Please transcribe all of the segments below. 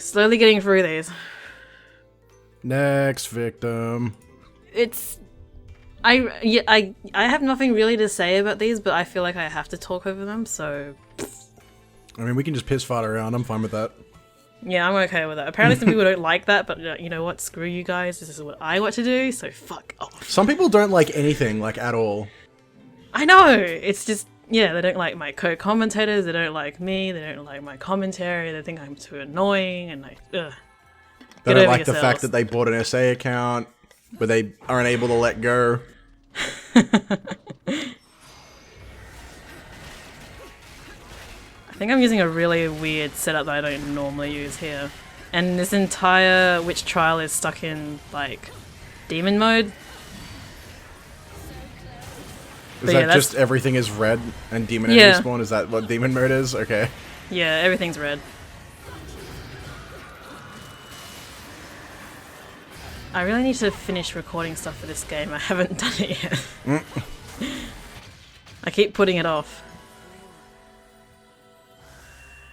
Slowly getting through these. Next victim. I have nothing really to say about these, but I feel like I have to talk over them, so... I mean, we can just piss fart around. I'm fine with that. Yeah, I'm okay with that. Apparently some people don't like that, but you know what? Screw you guys. This is what I want to do, so fuck off. Some people don't like anything, like, at all. I know! It's just, yeah, they don't like my co-commentators, they don't like me, they don't like my commentary, they think I'm too annoying, and like, ugh. They don't like the fact that they bought an SA account, but they aren't able to let go. I think I'm using a really weird setup that I don't normally use here. And this entire witch trial is stuck in, like, demon mode. Is that just everything is red and demon enemy spawn? Is that what demon mode is? Okay. Yeah, everything's red. I really need to finish recording stuff for this game. I haven't done it yet. I keep putting it off.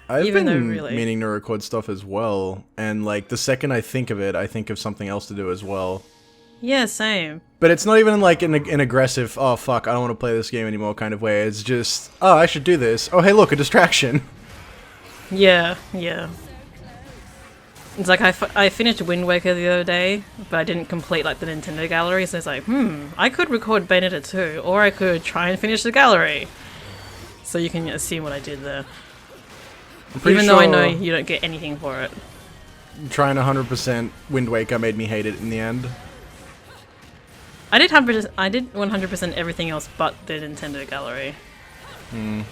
I've been meaning to record stuff as well, and like the second I think of it, I think of something else to do as well. Yeah, same. But it's not even like an aggressive, oh fuck, I don't want to play this game anymore kind of way. It's just, oh, I should do this. Oh, hey look, a distraction. Yeah, yeah. It's like I finished Wind Waker the other day, but I didn't complete like the Nintendo gallery, so it's like, I could record Bayonetta 2, or I could try and finish the gallery. So you can assume what I did there. Even though I know you don't get anything for it. Trying 100% Wind Waker made me hate it in the end. I did 100% everything else but the Nintendo gallery. And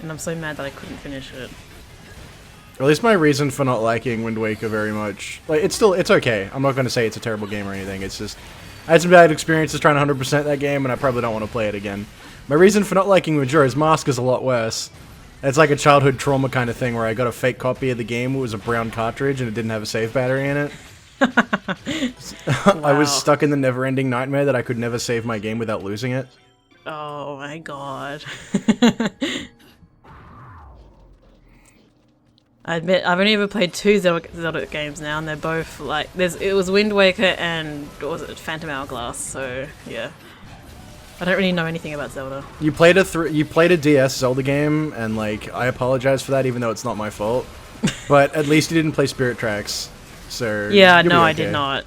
I'm so mad that I couldn't finish it. At least my reason for not liking Wind Waker very much, like, it's okay. I'm not going to say it's a terrible game or anything. It's just, I had some bad experiences trying to 100% that game, and I probably don't want to play it again. My reason for not liking Majora's Mask is a lot worse. It's like a childhood trauma kind of thing where I got a fake copy of the game. It was a brown cartridge and it didn't have a save battery in it. I was stuck in the never-ending nightmare that I could never save my game without losing it. Oh my god. I admit, I've only ever played 2 Zelda games now, and they're both like, it was Wind Waker and, what was it, Phantom Hourglass, so yeah. I don't really know anything about Zelda. You played a DS Zelda game, and like, I apologize for that even though it's not my fault. But at least you didn't play Spirit Tracks, so yeah, no, I did not.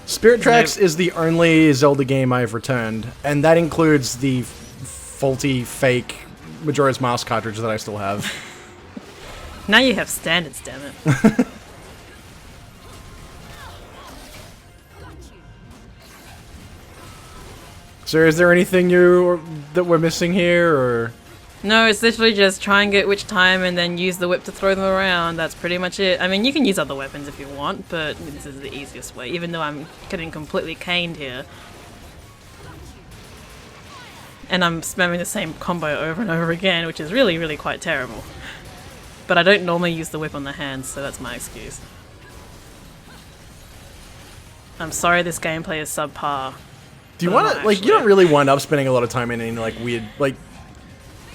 Spirit Tracks is the only Zelda game I've returned, and that includes the faulty, fake Majora's Mask cartridge that I still have. Now you have standards, damn it. So is there anything that we're missing here, or...? No, it's literally just try and get Witch Time and then use the whip to throw them around. That's pretty much it. I mean, you can use other weapons if you want, but this is the easiest way, even though I'm getting completely caned here. And I'm spamming the same combo over and over again, which is really, really quite terrible. But I don't normally use the whip on the hands, so that's my excuse. I'm sorry this gameplay is subpar. Do you want to, like, you don't really wind up spending a lot of time in any, like, weird, like,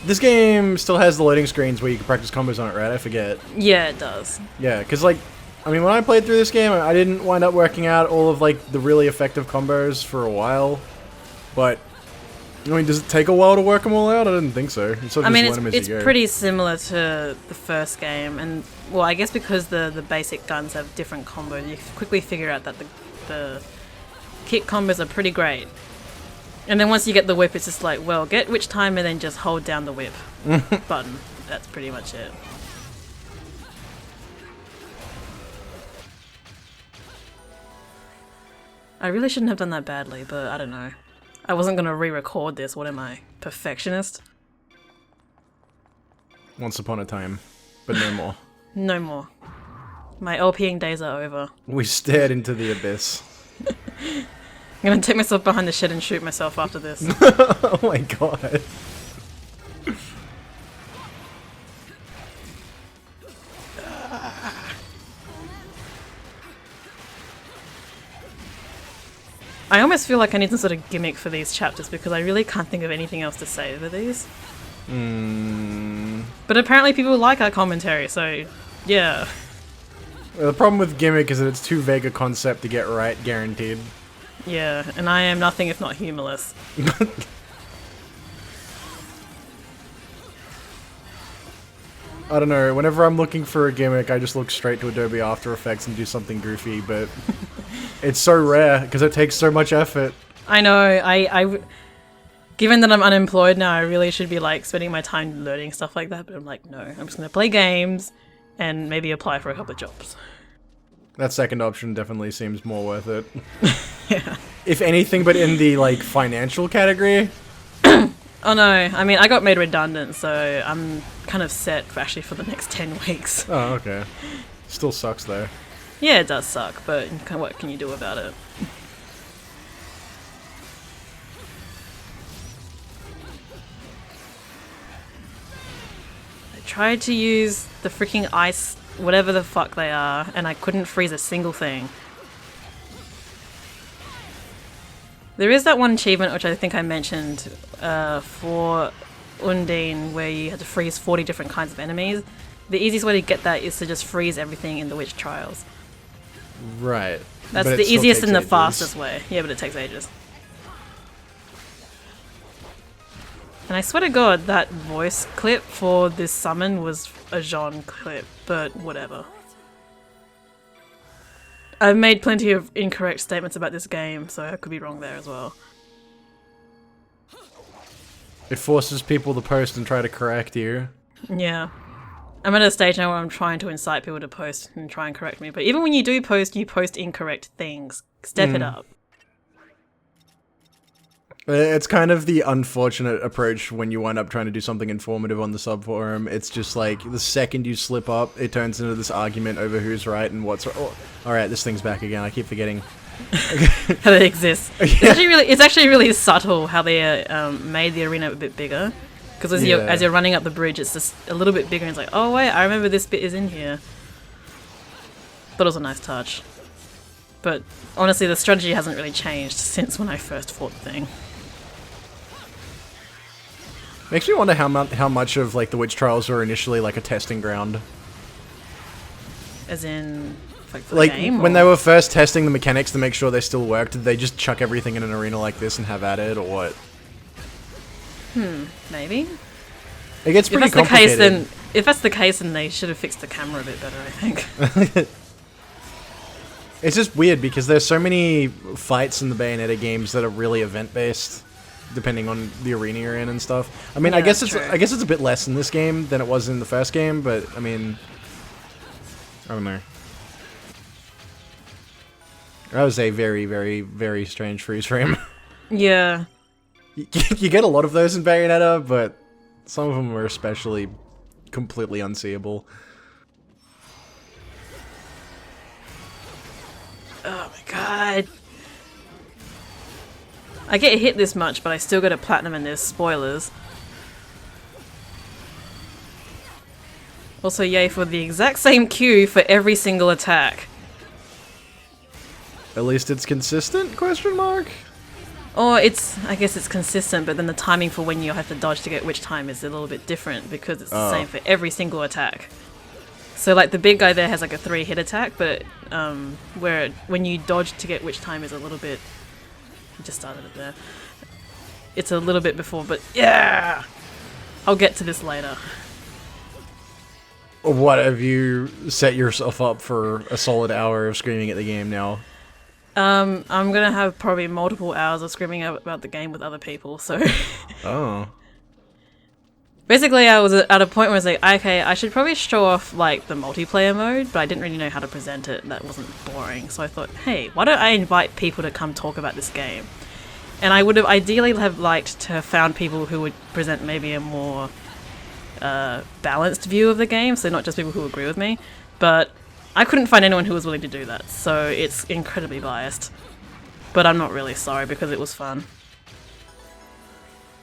this game still has the loading screens where you can practice combos on it, right? I forget. Yeah, it does. Yeah, because, like, I mean, when I played through this game, I didn't wind up working out all of, like, the really effective combos for a while. But, I mean, does it take a while to work them all out? I didn't think so. You sort of just learn them as you go. It's pretty similar to the first game, and, well, I guess because the basic guns have different combos, you quickly figure out that the kick combos are pretty great. And then once you get the whip, it's just like, well, get Witch Time and then just hold down the whip button. That's pretty much it. I really shouldn't have done that badly, but I don't know. I wasn't going to re-record this. What am I? Perfectionist? Once upon a time, but no more. No more. My LPing days are over. We stared into the abyss. I'm gonna take myself behind the shed and shoot myself after this. Oh my god. I almost feel like I need some sort of gimmick for these chapters because I really can't think of anything else to say over these. But apparently people like our commentary, so yeah. The problem with Gimmick is that it's too vague a concept to get right, guaranteed. Yeah, and I am nothing if not humorless. I don't know, whenever I'm looking for a gimmick, I just look straight to Adobe After Effects and do something goofy, but it's so rare, because it takes so much effort. I know, given that I'm unemployed now, I really should be like spending my time learning stuff like that, but I'm like, no, I'm just gonna play games and maybe apply for a couple of jobs. That second option definitely seems more worth it. Yeah. If anything but in the, like, financial category. Oh no, I mean, I got made redundant, so I'm kind of set for actually for the next 10 weeks. Oh, okay. Still sucks, though. Yeah, it does suck, but what can you do about it? I tried to use the freaking ice, whatever the fuck they are, and I couldn't freeze a single thing. There is that one achievement, which I think I mentioned, for Undine, where you had to freeze 40 different kinds of enemies. The easiest way to get that is to just freeze everything in the Witch Trials. Right. That's the easiest and the fastest way. Yeah, but it takes ages. And I swear to God, that voice clip for this summon was a Jean clip, but whatever. I've made plenty of incorrect statements about this game, so I could be wrong there as well. It forces people to post and try to correct you. Yeah. I'm at a stage now where I'm trying to incite people to post and try and correct me, but even when you do post, you post incorrect things. Step it up. It's kind of the unfortunate approach when you wind up trying to do something informative on the subforum. It's just like, the second you slip up, it turns into this argument over who's right and what's right. Oh, alright, this thing's back again. I keep forgetting. How they exist. Yeah. It's actually really subtle how they made the arena a bit bigger. Because as you're running up the bridge, it's just a little bit bigger and it's like, oh wait, I remember this bit is in here. Thought it was a nice touch. But honestly, the strategy hasn't really changed since when I first fought the thing. Makes me wonder how much of like the Witch Trials were initially like a testing ground. As in, like for the game? When they were first testing the mechanics to make sure they still worked, did they just chuck everything in an arena like this and have at it, or what? Maybe. It gets pretty complicated. If that's the case, then they should have fixed the camera a bit better, I think. It's just weird because there's so many fights in the Bayonetta games that are really event-based, depending on the arena you're in and stuff. I mean, Yeah, I guess that's it's true. a bit less in this game than it was in the first game, but I mean, I don't know. That was a very, very, very strange freeze frame. Yeah. You get a lot of those in Bayonetta, but some of them are especially completely unseeable. Oh my god. I get hit this much, but I still get a platinum and there's spoilers. Also, yay for the exact same queue for every single attack. At least it's consistent, question mark? Or I guess it's consistent, but then the timing for when you have to dodge to get which time is a little bit different because it's the same for every single attack. So like the big guy there has like a 3-hit attack, but when you dodge to get which time is a little bit... I just started it there. It's a little bit before, but yeah! I'll get to this later. What, have you set yourself up for a solid hour of screaming at the game now? I'm gonna have probably multiple hours of screaming about the game with other people, so... Oh. Basically, I was at a point where I was like, okay, I should probably show off, like, the multiplayer mode, but I didn't really know how to present it, and that wasn't boring. So I thought, hey, why don't I invite people to come talk about this game? And I would have ideally have liked to have found people who would present maybe a more balanced view of the game, so not just people who agree with me. But I couldn't find anyone who was willing to do that, so it's incredibly biased. But I'm not really sorry, because it was fun.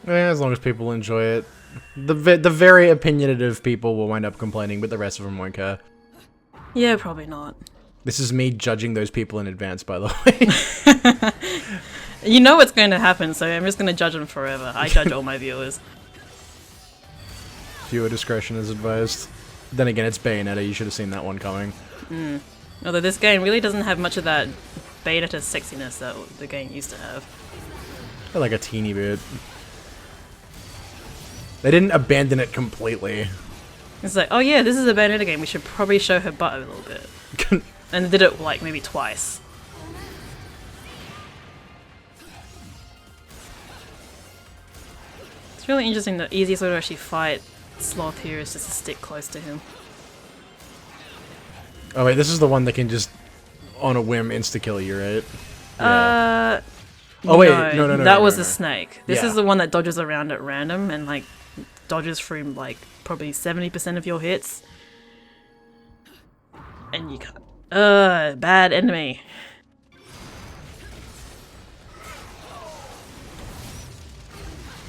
Yeah, as long as people enjoy it. The very opinionative people will wind up complaining, but the rest of them won't care. Yeah, probably not. This is me judging those people in advance, by the way. You know what's going to happen, so I'm just going to judge them forever. I judge all my viewers. viewer discretion is advised. Then again, it's Bayonetta, you should have seen that one coming. Although this game really doesn't have much of that Bayonetta sexiness that the game used to have. Like a teeny bit. They didn't abandon it completely. It's like, oh yeah, this is a Bayonetta game, we should probably show her butt a little bit. And they did it like maybe twice. It's really interesting. The easiest way to actually fight Sloth here is just to stick close to him. Oh wait, this is the one that can just, on a whim, insta-kill you, right? Yeah. Oh wait, no. That was no. the snake. This Yeah. is the one that dodges around at random and like dodges through like probably 70% of your hits. And you can't. Bad enemy.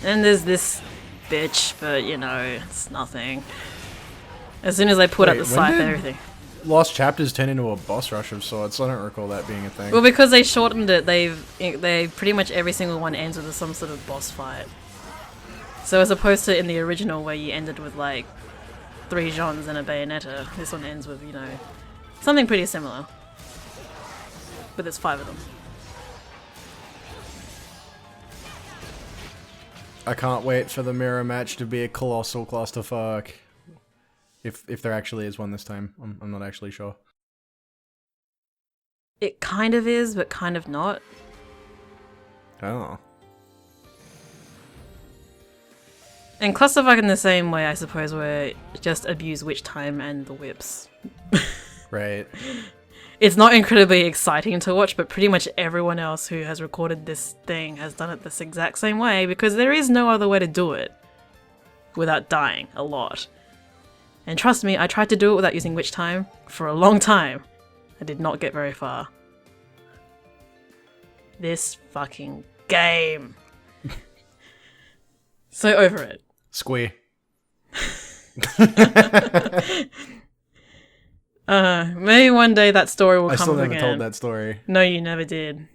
And there's this bitch, but you know, it's nothing. As soon as they put up Wait, the when scythe and did- everything. Lost Chapters turn into a boss rush of sorts. I don't recall that being a thing. Well, because they shortened it, they pretty much every single one ends with some sort of boss fight. So as opposed to in the original where you ended with like 3 Jeans and a Bayonetta, this one ends with, you know, something pretty similar. But there's 5 of them. I can't wait for the mirror match to be a colossal clusterfuck. If there actually is one this time. I'm not actually sure. It kind of is, but kind of not. Oh. And clusterfuck in the same way, I suppose, where just abuse witch time and the whips. Right. It's not incredibly exciting to watch, but pretty much everyone else who has recorded this thing has done it this exact same way, because there is no other way to do it without dying a lot. And trust me, I tried to do it without using witch time for a long time. I did not get very far. This fucking game. So over it. Squee. Maybe one day that story will I come still up never again. told that story. No, you never did.